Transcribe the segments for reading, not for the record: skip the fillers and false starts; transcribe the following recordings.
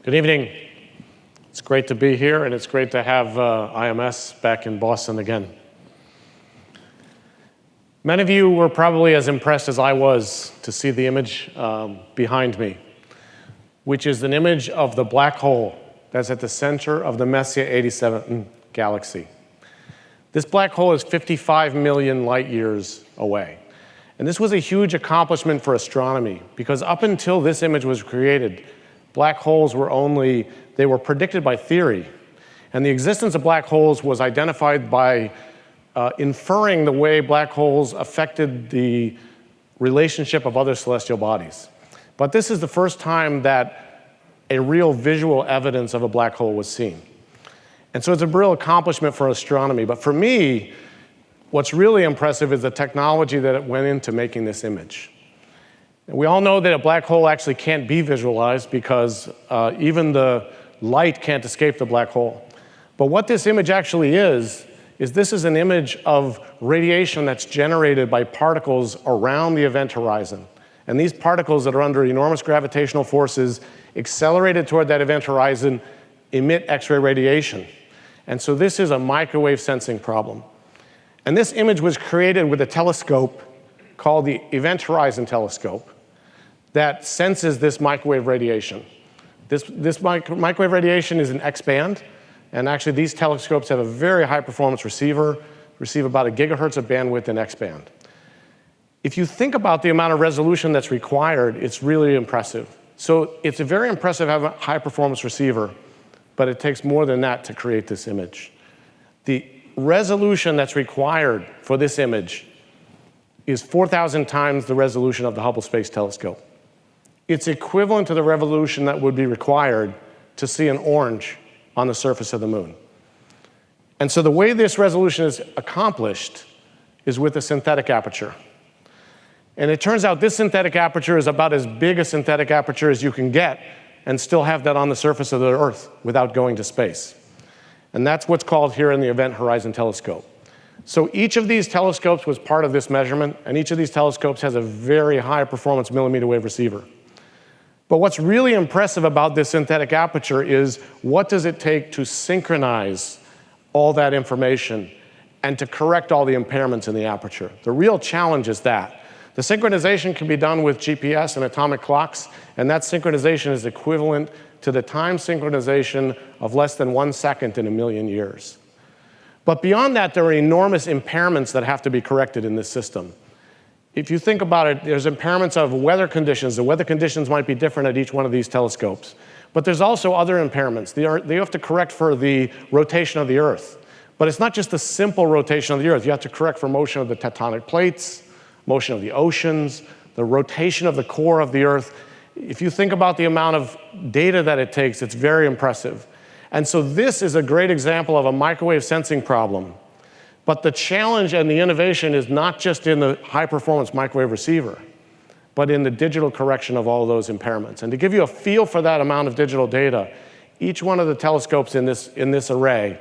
Good evening. It's great to be here, and it's great to have IMS back in Boston again. Many of you were probably as impressed as I was to see the image behind me, which is an image of the black hole that's at the center of the Messier 87 galaxy. This black hole is 55 million light years away. And this was a huge accomplishment for astronomy, because up until this image was created, black holes were they were predicted by theory. And the existence of black holes was identified by inferring the way black holes affected the relationship of other celestial bodies. But this is the first time that a real visual evidence of a black hole was seen. And so it's a real accomplishment for astronomy. But for me, what's really impressive is the technology that went into making this image. And we all know that a black hole actually can't be visualized because even the light can't escape the black hole. But what this image actually is this is an image of radiation that's generated by particles around the event horizon. And these particles that are under enormous gravitational forces accelerated toward that event horizon emit X-ray radiation. And so this is a microwave sensing problem. And this image was created with a telescope called the Event Horizon Telescope that senses this microwave radiation. This microwave radiation is an X-band, and actually these telescopes have a very high performance receiver, receive about 1 gigahertz of bandwidth in X-band. If you think about the amount of resolution that's required, it's really impressive. So it's a very impressive to have a high performance receiver, but it takes more than that to create this image. The resolution that's required for this image is 4,000 times the resolution of the Hubble Space Telescope. It's equivalent to the resolution that would be required to see an orange on the surface of the moon. And so the way this resolution is accomplished is with a synthetic aperture. And it turns out this synthetic aperture is about as big a synthetic aperture as you can get and still have that on the surface of the Earth without going to space. And that's what's called here in the Event Horizon Telescope. So each of these telescopes was part of this measurement, and each of these telescopes has a very high performance millimeter wave receiver. But what's really impressive about this synthetic aperture is what does it take to synchronize all that information and to correct all the impairments in the aperture? The real challenge is that. The synchronization can be done with GPS and atomic clocks, and that synchronization is equivalent to the time synchronization of less than 1 second in 1,000,000 years. But beyond that, there are enormous impairments that have to be corrected in this system. If you think about it, there's impairments of weather conditions. The weather conditions might be different at each one of these telescopes. But there's also other impairments. They have to correct for the rotation of the Earth. But it's not just the simple rotation of the Earth. You have to correct for motion of the tectonic plates, motion of the oceans, the rotation of the core of the Earth. If you think about the amount of data that it takes, it's very impressive. And so this is a great example of a microwave sensing problem. But the challenge and the innovation is not just in the high-performance microwave receiver, but in the digital correction of all those impairments. And to give you a feel for that amount of digital data, each one of the telescopes in this array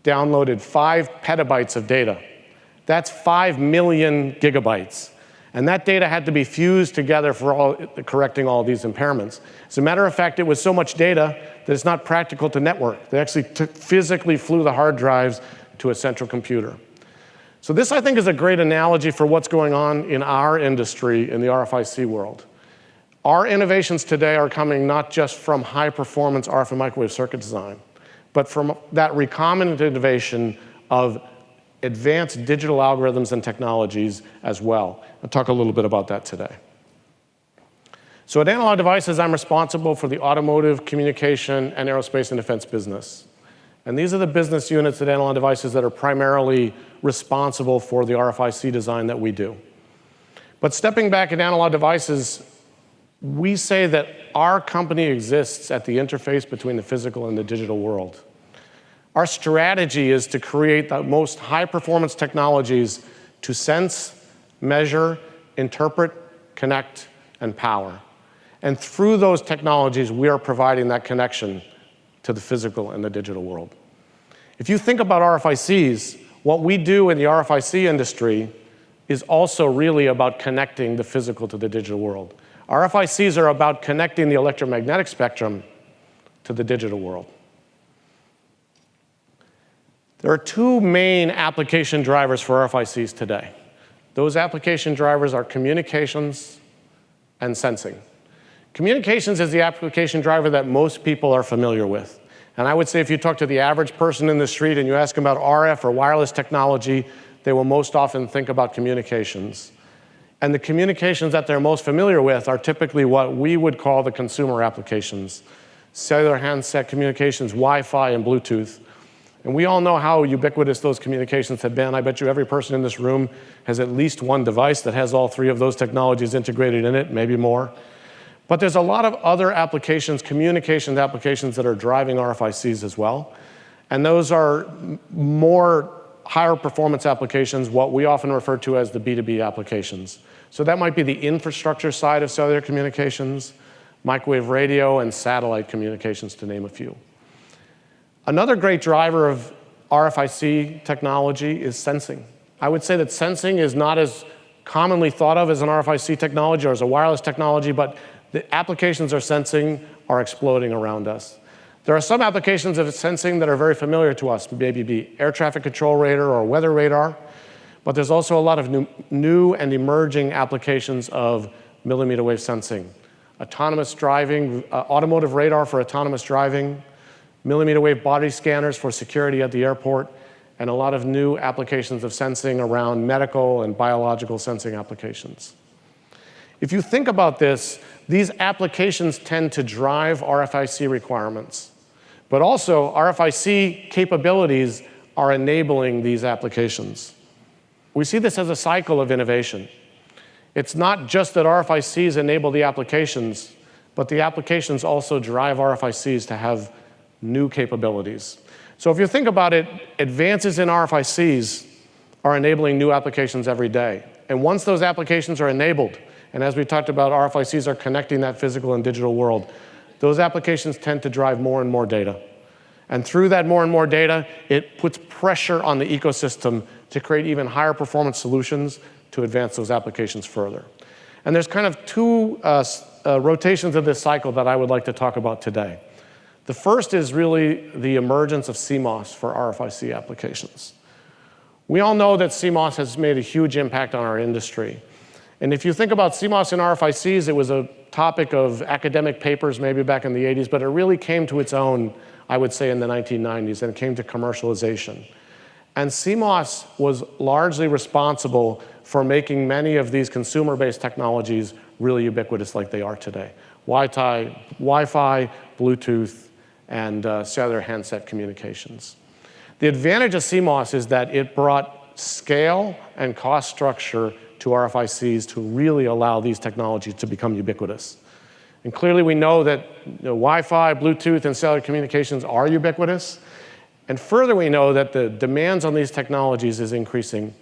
downloaded 5 petabytes of data. That's 5 million gigabytes. And that data had to be fused together for correcting all these impairments. As a matter of fact, it was so much data that it's not practical to network. They actually physically flew the hard drives to a central computer. So this, I think, is a great analogy for what's going on in our industry in the RFIC world. Our innovations today are coming not just from high-performance RF and microwave circuit design, but from that recombinant innovation of advanced digital algorithms and technologies as well. I'll talk a little bit about that today. So at Analog Devices, I'm responsible for the automotive, communication, and aerospace and defense business. And these are the business units at Analog Devices that are primarily responsible for the RFIC design that we do. But stepping back at Analog Devices, we say that our company exists at the interface between the physical and the digital world. Our strategy is to create the most high-performance technologies to sense, measure, interpret, connect, and power. And through those technologies, we are providing that connection to the physical and the digital world. If you think about RFICs, what we do in the RFIC industry is also really about connecting the physical to the digital world. RFICs are about connecting the electromagnetic spectrum to the digital world. There are two main application drivers for RFICs today. Those application drivers are communications and sensing. Communications is the application driver that most people are familiar with. And I would say if you talk to the average person in the street and you ask them about RF or wireless technology, they will most often think about communications. And the communications that they're most familiar with are typically what we would call the consumer applications: cellular handset communications, Wi-Fi, and Bluetooth. And we all know how ubiquitous those communications have been. I bet you every person in this room has at least one device that has all three of those technologies integrated in it, maybe more. But there's a lot of other applications, communications applications, that are driving RFICs as well. And those are more higher performance applications, what we often refer to as the B2B applications. So that might be the infrastructure side of cellular communications, microwave radio, and satellite communications, to name a few. Another great driver of RFIC technology is sensing. I would say that sensing is not as commonly thought of as an RFIC technology or as a wireless technology, but the applications of sensing are exploding around us. There are some applications of sensing that are very familiar to us, maybe be air traffic control radar or weather radar, but there's also a lot of new and emerging applications of millimeter wave sensing. Autonomous driving, automotive radar for autonomous driving, millimeter wave body scanners for security at the airport, and a lot of new applications of sensing around medical and biological sensing applications. If you think about this, these applications tend to drive RFIC requirements, but also RFIC capabilities are enabling these applications. We see this as a cycle of innovation. It's not just that RFICs enable the applications, but the applications also drive RFICs to have new capabilities. So if you think about it, advances in RFICs are enabling new applications every day. And once those applications are enabled, and as we talked about, RFICs are connecting that physical and digital world, those applications tend to drive more and more data. And through that more and more data, it puts pressure on the ecosystem to create even higher performance solutions to advance those applications further. And there's kind of two rotations of this cycle that I would like to talk about today. The first is really the emergence of CMOS for RFIC applications. We all know that CMOS has made a huge impact on our industry. And if you think about CMOS and RFICs, it was a topic of academic papers maybe back in the 80s, but it really came to its own, I would say, in the 1990s, and it came to commercialization. And CMOS was largely responsible for making many of these consumer-based technologies really ubiquitous like they are today. Wi-Fi, Bluetooth, and cellular handset communications. The advantage of CMOS is that it brought scale and cost structure to RFICs to really allow these technologies to become ubiquitous. And clearly we know that Wi-Fi, Bluetooth, and cellular communications are ubiquitous. And further, we know that the demands on these technologies is increasing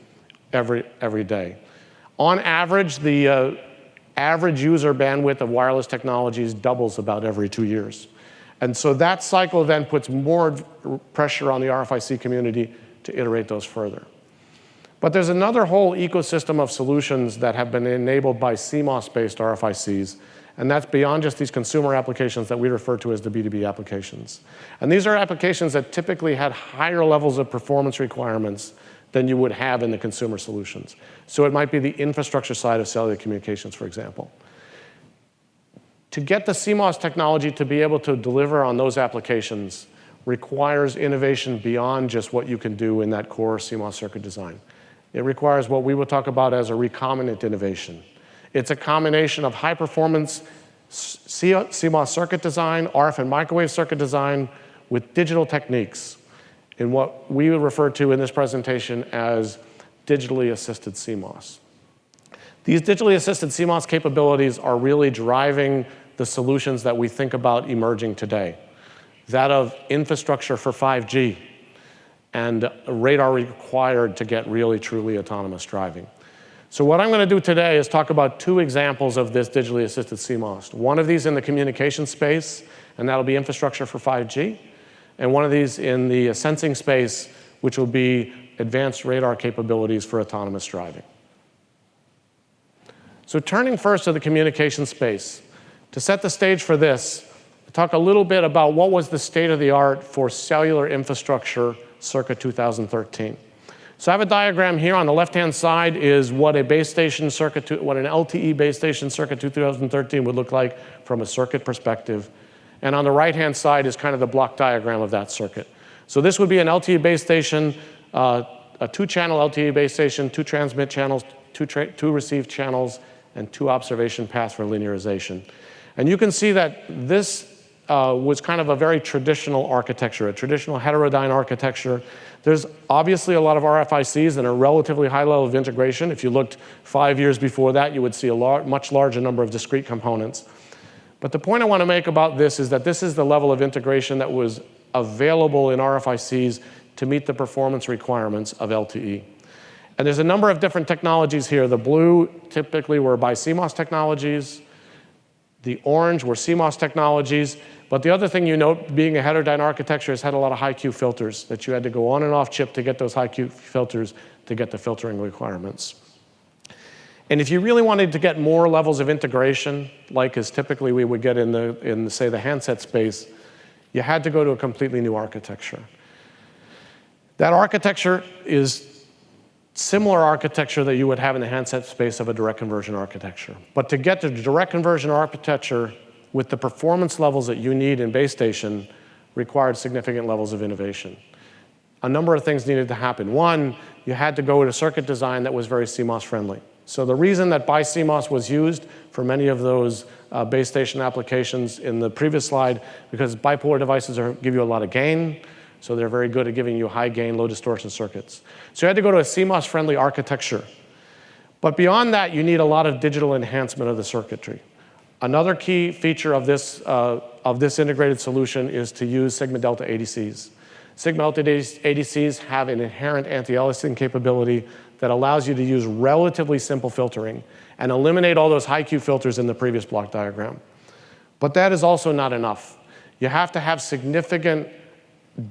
every day. On average, the average user bandwidth of wireless technologies doubles about every 2 years. And so that cycle then puts more pressure on the RFIC community to iterate those further. But there's another whole ecosystem of solutions that have been enabled by CMOS-based RFICs, and that's beyond just these consumer applications that we refer to as the B2B applications. And these are applications that typically had higher levels of performance requirements than you would have in the consumer solutions. So it might be the infrastructure side of cellular communications, for example. To get the CMOS technology to be able to deliver on those applications requires innovation beyond just what you can do in that core CMOS circuit design. It requires what we will talk about as a recombinant innovation. It's a combination of high-performance CMOS circuit design, RF and microwave circuit design with digital techniques in what we would refer to in this presentation as digitally assisted CMOS. These digitally assisted CMOS capabilities are really driving the solutions that we think about emerging today. That of infrastructure for 5G and radar required to get really, truly autonomous driving. So what I'm going to do today is talk about two examples of this digitally assisted CMOS. One of these in the communication space, and that'll be infrastructure for 5G, and one of these in the sensing space, which will be advanced radar capabilities for autonomous driving. So turning first to the communication space, to set the stage for this, talk a little bit about what was the state of the art for cellular infrastructure circa 2013. So I have a diagram here. On the left-hand side is what a base station what an LTE base station circa 2013 would look like from a circuit perspective. And on the right-hand side is kind of the block diagram of that circuit. So this would be an LTE base station, a 2-channel LTE base station, 2 transmit channels, 2 receive channels, and 2 observation paths for linearization. And you can see that this was kind of a very traditional architecture, a traditional heterodyne architecture. There's obviously a lot of RFICs and a relatively high level of integration. If you looked 5 years before that, you would see a much larger number of discrete components. But the point I want to make about this is that this is the level of integration that was available in RFICs to meet the performance requirements of LTE. And there's a number of different technologies here. The blue typically were BiCMOS technologies. The orange were CMOS technologies. But the other thing you note, being a heterodyne architecture, has had a lot of high-Q filters that you had to go on and off chip to get those high-Q filters to get the filtering requirements. And if you really wanted to get more levels of integration, like as typically we would get in say, the handset space, you had to go to a completely new architecture. That architecture is similar architecture that you would have in the handset space of a direct conversion architecture. But to get to direct conversion architecture with the performance levels that you need in base station required significant levels of innovation. A number of things needed to happen. One, you had to go to circuit design that was very CMOS friendly. So the reason that BiCMOS was used for many of those base station applications in the previous slide, because bipolar devices give you a lot of gain, so they're very good at giving you high gain, low distortion circuits. So you had to go to a CMOS friendly architecture. But beyond that, you need a lot of digital enhancement of the circuitry. Another key feature of this integrated solution is to use sigma delta ADCs. Sigma delta ADCs have an inherent anti-aliasing capability that allows you to use relatively simple filtering and eliminate all those high-Q filters in the previous block diagram. But that is also not enough. You have to have significant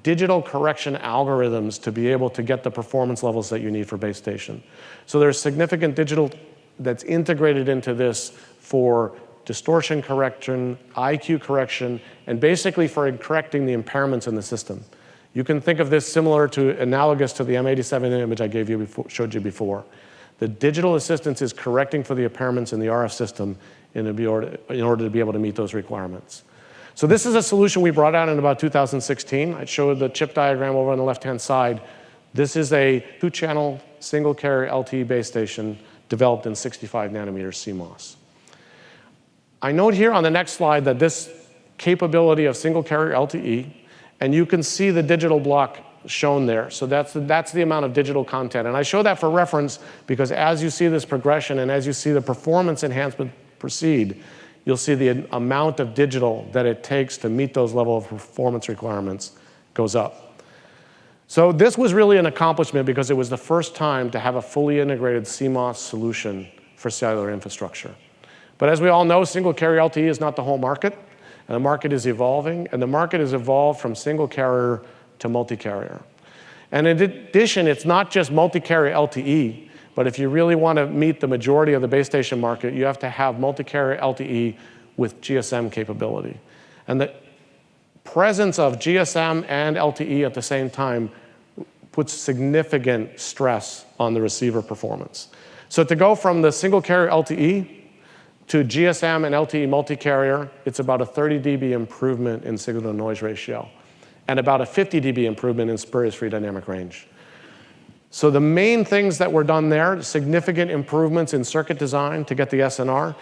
digital correction algorithms to be able to get the performance levels that you need for base station. So there's significant digital that's integrated into this for distortion correction, IQ correction, and basically for correcting the impairments in the system. You can think of this similar to, analogous to the M87 image I showed you before. The digital assistance is correcting for the impairments in the RF system in order to be able to meet those requirements. So this is a solution we brought out in about 2016. I showed the chip diagram over on the left-hand side. This is a 2-channel single carrier LTE base station developed in 65 nanometer CMOS. I note here on the next slide that this capability of single carrier LTE, and you can see the digital block shown there. So that's the amount of digital content. And I show that for reference because as you see this progression and as you see the performance enhancement proceed, you'll see the amount of digital that it takes to meet those level of performance requirements goes up. So this was really an accomplishment because it was the first time to have a fully integrated CMOS solution for cellular infrastructure. But as we all know, single carrier LTE is not the whole market. And the market is evolving, and the market has evolved from single carrier to multi-carrier. And in addition, it's not just multi-carrier LTE, but if you really want to meet the majority of the base station market, you have to have multi-carrier LTE with GSM capability. And the presence of GSM and LTE at the same time puts significant stress on the receiver performance. So to go from the single carrier LTE to GSM and LTE multi-carrier, it's about a 30 dB improvement in signal-to-noise ratio and about a 50 dB improvement in spurious-free dynamic range. So the main things that were done there, significant improvements in circuit design to get the SNR.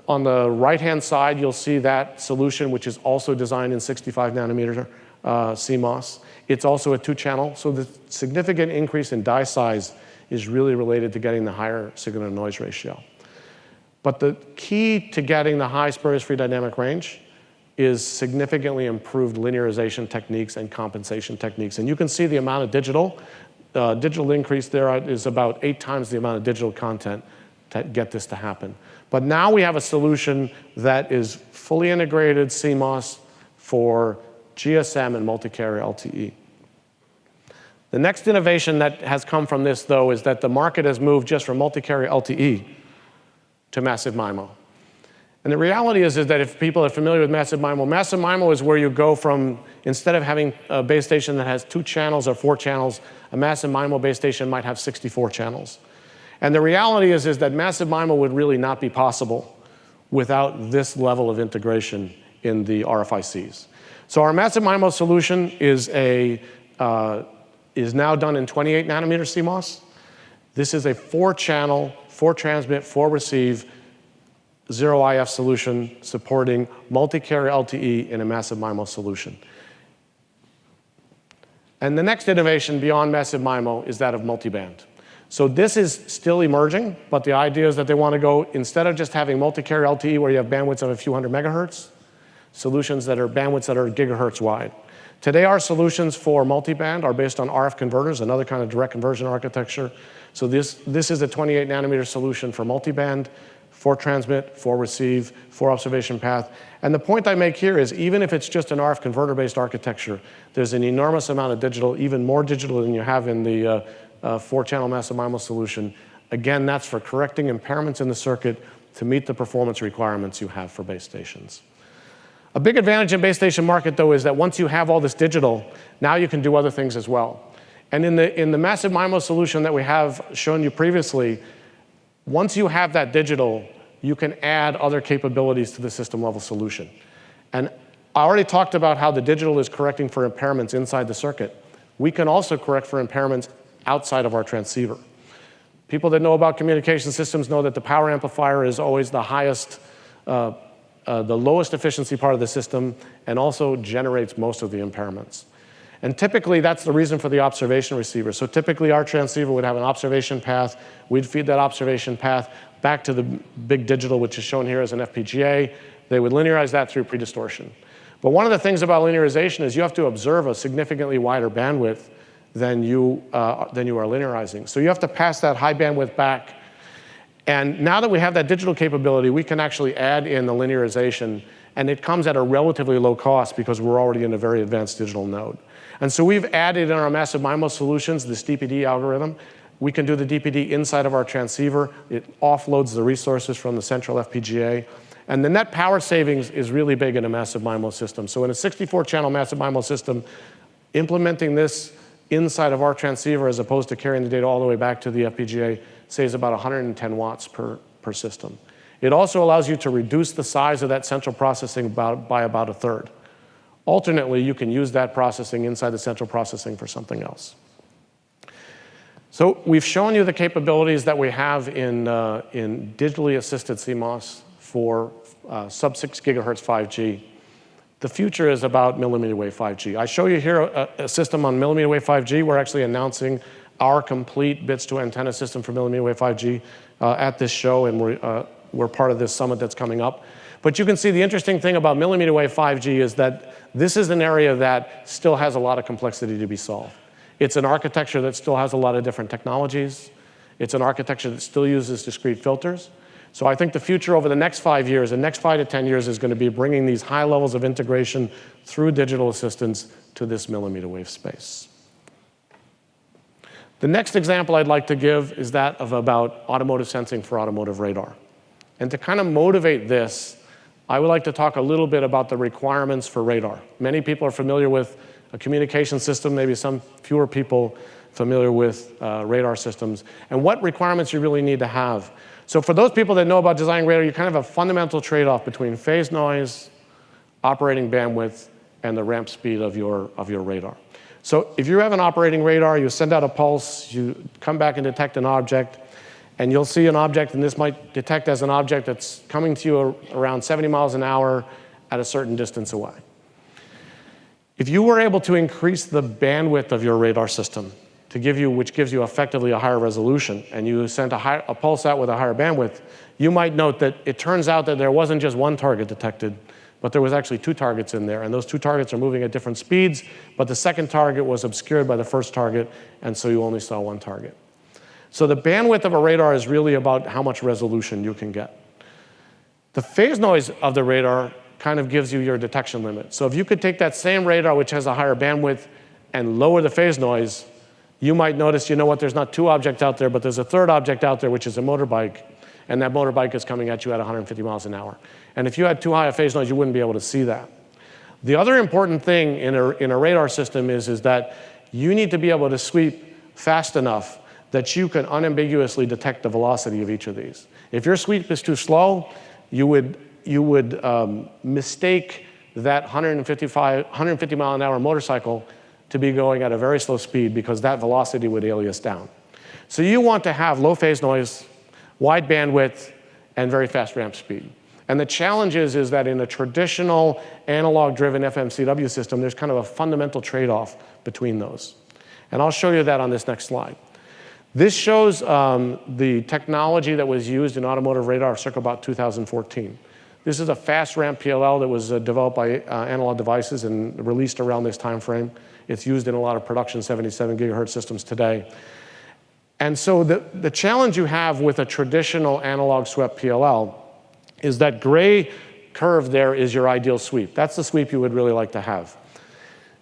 On the right-hand side, you'll see that solution, which is also designed in 65 nanometer CMOS. It's also a 2-channel, so the significant increase in die size is really related to getting the higher signal-to-noise ratio. But the key to getting the high spurious-free dynamic range is significantly improved linearization techniques and compensation techniques. And you can see the amount of digital increase there is about 8 times the amount of digital content to get this to happen. But now we have a solution that is fully integrated CMOS for GSM and multi-carrier LTE. The next innovation that has come from this, though, is that the market has moved just from multi-carrier LTE to massive MIMO. And the reality is that if people are familiar with massive MIMO is where you go from, instead of having a base station that has 2 channels or 4 channels, a massive MIMO base station might have 64 channels. And the reality is that massive MIMO would really not be possible without this level of integration in the RFICs. So our massive MIMO solution is now done in 28 nanometer CMOS. This is a 4-channel, 4 transmit, 4 receive, 0 IF solution supporting multi-carrier LTE in a massive MIMO solution. And the next innovation beyond massive MIMO is that of multiband. So this is still emerging, but the idea is that they want to go, instead of just having multi-carrier LTE where you have bandwidths of a few hundred megahertz, solutions that are bandwidths that are gigahertz wide. Today, our solutions for multiband are based on RF converters, another kind of direct conversion architecture. So this is a 28 nanometer solution for multiband, 4 transmit, 4 receive, 4 observation path. And the point I make here is even if it's just an RF converter-based architecture, there's an enormous amount of digital, even more digital than you have in the 4-channel massive MIMO solution. Again, that's for correcting impairments in the circuit to meet the performance requirements you have for base stations. A big advantage in base station market, though, is that once you have all this digital, now you can do other things as well. And in the massive MIMO solution that we have shown you previously, once you have that digital, you can add other capabilities to the system-level solution. And I already talked about how the digital is correcting for impairments inside the circuit. We can also correct for impairments outside of our transceiver. People that know about communication systems know that the power amplifier is always the highest, the lowest efficiency part of the system, and also generates most of the impairments. And typically, that's the reason for the observation receiver. So typically, our transceiver would have an observation path. We'd feed that observation path back to the big digital, which is shown here as an FPGA. They would linearize that through predistortion. But one of the things about linearization is you have to observe a significantly wider bandwidth than you are linearizing. So you have to pass that high bandwidth back. And now that we have that digital capability, we can actually add in the linearization. And it comes at a relatively low cost because we're already in a very advanced digital node. And so we've added in our massive MIMO solutions this DPD algorithm. We can do the DPD inside of our transceiver. It offloads the resources from the central FPGA. And the net power savings is really big in a massive MIMO system. So in a 64-channel massive MIMO system, implementing this inside of our transceiver as opposed to carrying the data all the way back to the FPGA saves about 110 watts per system. It also allows you to reduce the size of that central processing by about a third. Alternately, you can use that processing inside the central processing for something else. So we've shown you the capabilities that we have in digitally assisted CMOS for sub-6 gigahertz 5G. The future is about millimeter wave 5G. I show you here a system on millimeter wave 5G. We're actually announcing our complete bits to antenna system for millimeter wave 5G at this show, and we're part of this summit that's coming up. But you can see the interesting thing about millimeter wave 5G is that this is an area that still has a lot of complexity to be solved. It's an architecture that still has a lot of different technologies. It's an architecture that still uses discrete filters. So I think the future over the next 5 years, the next 5 to 10 years, is going to be bringing these high levels of integration through digital assistance to this millimeter wave space. The next example I'd like to give is that of about automotive sensing for automotive radar. And to kind of motivate this, I would like to talk a little bit about the requirements for radar. Many people are familiar with a communication system, maybe some fewer people familiar with radar systems, and what requirements you really need to have. So for those people that know about designing radar, you kind of have a fundamental trade-off between phase noise, operating bandwidth, and the ramp speed of your radar. So if you have an operating radar, you send out a pulse, you come back and detect an object, and you'll see an object, and this might detect as an object that's coming to you around 70 miles an hour at a certain distance away. If you were able to increase the bandwidth of your radar system to give you, which gives you effectively a higher resolution, and you sent a pulse out with a higher bandwidth, you might note that it turns out that there wasn't just one target detected, but there was actually 2 targets in there, and those 2 targets are moving at different speeds, but the second target was obscured by the first target, and so you only saw 1 target. So the bandwidth of a radar is really about how much resolution you can get. The phase noise of the radar kind of gives you your detection limit. So if you could take that same radar, which has a higher bandwidth, and lower the phase noise, you might notice, you know what, there's not 2 objects out there, but there's a third object out there, which is a motorbike. and that motorbike is coming at you at 150 miles an hour. And if you had too high a phase noise, you wouldn't be able to see that. The other important thing in a radar system is that you need to be able to sweep fast enough that you can unambiguously detect the velocity of each of these. If your sweep is too slow, you would mistake that 150 mile an hour motorcycle to be going at a very slow speed because that velocity would alias down. So you want to have low phase noise, wide bandwidth, and very fast ramp speed. And the challenge is that in a traditional analog-driven FMCW system, there's kind of a fundamental trade-off between those. And I'll show you that on this next slide. This shows the technology that was used in automotive radar circa about 2014. This is a fast ramp PLL that was developed by Analog Devices and released around this time frame. It's used in a lot of production 77 gigahertz systems today. And so the challenge you have with a traditional analog swept PLL is that gray curve there is your ideal sweep. That's the sweep you would really like to have.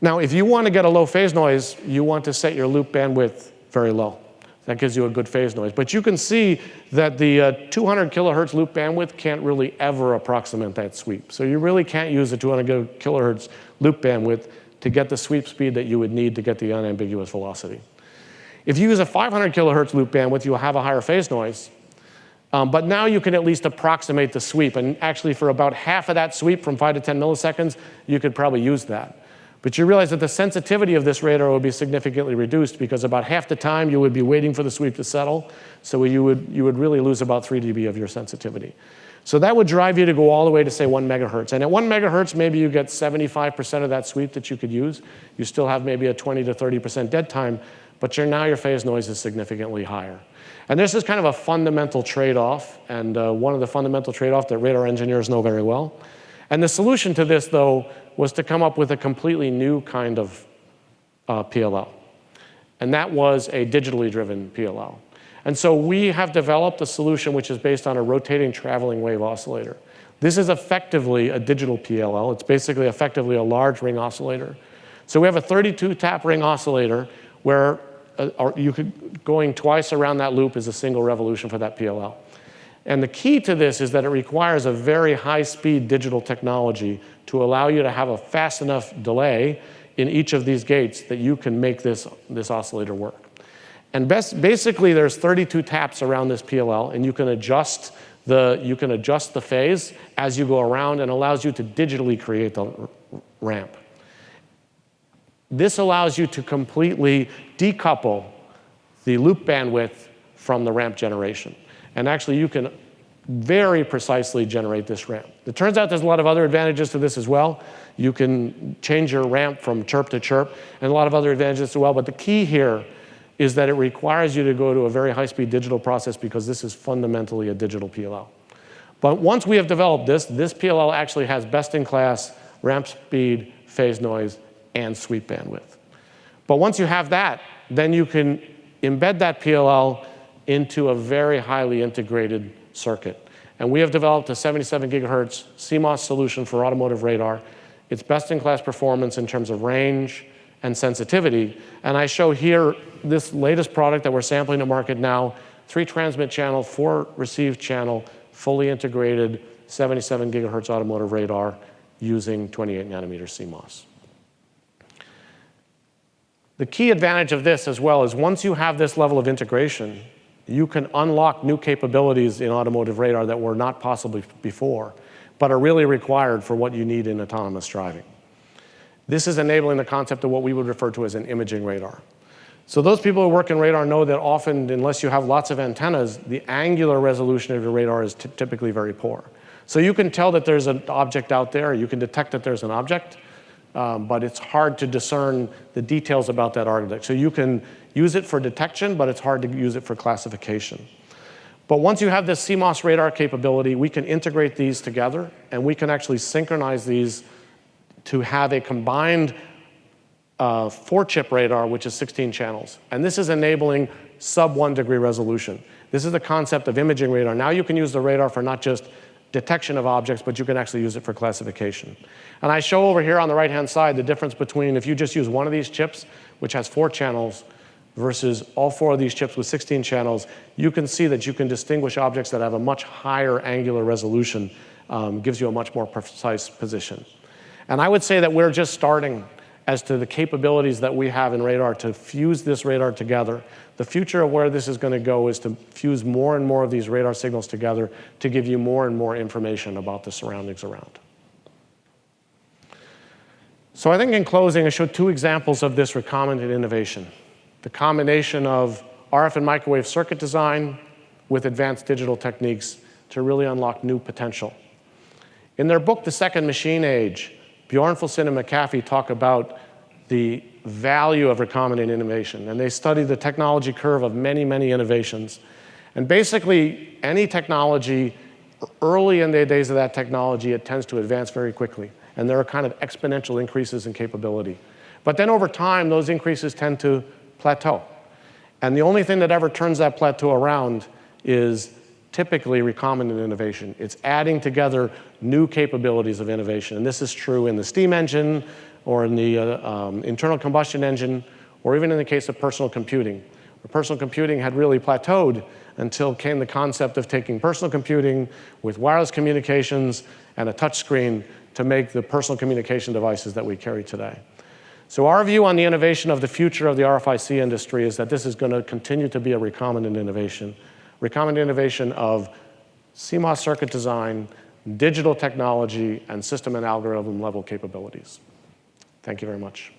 Now, if you want to get a low phase noise, you want to set your loop bandwidth very low. That gives you a good phase noise. But you can see that the 200 kilohertz loop bandwidth can't really ever approximate that sweep. So you really can't use the 200 kilohertz loop bandwidth to get the sweep speed that you would need to get the unambiguous velocity. If you use a 500 kilohertz loop bandwidth, you'll have a higher phase noise. But now you can at least approximate the sweep. And actually, for about half of that sweep, from 5 to 10 milliseconds, you could probably use that. But you realize that the sensitivity of this radar would be significantly reduced because about half the time you would be waiting for the sweep to settle. So you would really lose about 3 dB of your sensitivity. So that would drive you to go all the way to, say, 1 megahertz. And at 1 megahertz, maybe you get 75% of that sweep that you could use. You still have maybe a 20 to 30% dead time, but now your phase noise is significantly higher. And this is kind of a fundamental trade-off, and one of the fundamental trade-offs that radar engineers know very well. And the solution to this, though, was to come up with a completely new kind of PLL. And that was a digitally driven PLL. And so we have developed a solution which is based on a rotating traveling wave oscillator. This is effectively a digital PLL. It's basically effectively a large ring oscillator. So we have a 32-tap ring oscillator where going twice around that loop is a single revolution for that PLL. And the key to this is that it requires a very high-speed digital technology to allow you to have a fast enough delay in each of these gates that you can make this oscillator work. And basically, there's 32 taps around this PLL, and you can adjust the phase as you go around, and allows you to digitally create the ramp. This allows you to completely decouple the loop bandwidth from the ramp generation. And actually, you can very precisely generate this ramp. It turns out there's a lot of other advantages to this as well. You can change your ramp from chirp to chirp, and a lot of other advantages as well. But the key here is that it requires you to go to a very high-speed digital process because this is fundamentally a digital PLL. But once we have developed this PLL actually has best-in-class ramp speed, phase noise, and sweep bandwidth. But once you have that, then you can embed that PLL into a very highly integrated circuit. And we have developed a 77 gigahertz CMOS solution for automotive radar. It's best-in-class performance in terms of range and sensitivity. And I show here this latest product that we're sampling to market now, 3 transmit channel, 4 receive channel, fully integrated 77 gigahertz automotive radar using 28 nanometer CMOS. The key advantage of this as well is once you have this level of integration, you can unlock new capabilities in automotive radar that were not possible before, but are really required for what you need in autonomous driving. This is enabling the concept of what we would refer to as an imaging radar. So those people who work in radar know that often, unless you have lots of antennas, the angular resolution of your radar is typically very poor. So you can tell that there's an object out there, you can detect that there's an object, but it's hard to discern the details about that object. So you can use it for detection, but it's hard to use it for classification. But once you have this CMOS radar capability, we can integrate these together, and we can actually synchronize these to have a combined 4-chip radar, which is 16 channels. And this is enabling sub 1 degree resolution. This is the concept of imaging radar. Now you can use the radar for not just detection of objects, but you can actually use it for classification. And I show over here on the right-hand side the difference between if you just use one of these chips, which has 4 channels, versus all 4 of these chips with 16 channels, you can see that you can distinguish objects that have a much higher angular resolution, gives you a much more precise position. And I would say that we're just starting as to the capabilities that we have in radar to fuse this radar together. The future of where this is going to go is to fuse more and more of these radar signals together to give you more and more information about the surroundings around. So I think in closing, I showed 2 examples of this recombinant innovation. The combination of RF and microwave circuit design with advanced digital techniques to really unlock new potential. In their book, The Second Machine Age, Bjornfelsen and McAfee talk about the value of recombinant innovation, and they study the technology curve of many, many innovations. And basically, any technology, early in the days of that technology, it tends to advance very quickly, and there are kind of exponential increases in capability. But then over time, those increases tend to plateau. And the only thing that ever turns that plateau around is typically recombinant innovation. It's adding together new capabilities of innovation. And this is true in the steam engine or in the internal combustion engine, or even in the case of personal computing. Where personal computing had really plateaued until came the concept of taking personal computing with wireless communications and a touch screen to make the personal communication devices that we carry today. So our view on the innovation of the future of the RFIC industry is that this is going to continue to be a recombinant innovation of CMOS circuit design, digital technology, and system and algorithm level capabilities. Thank you very much.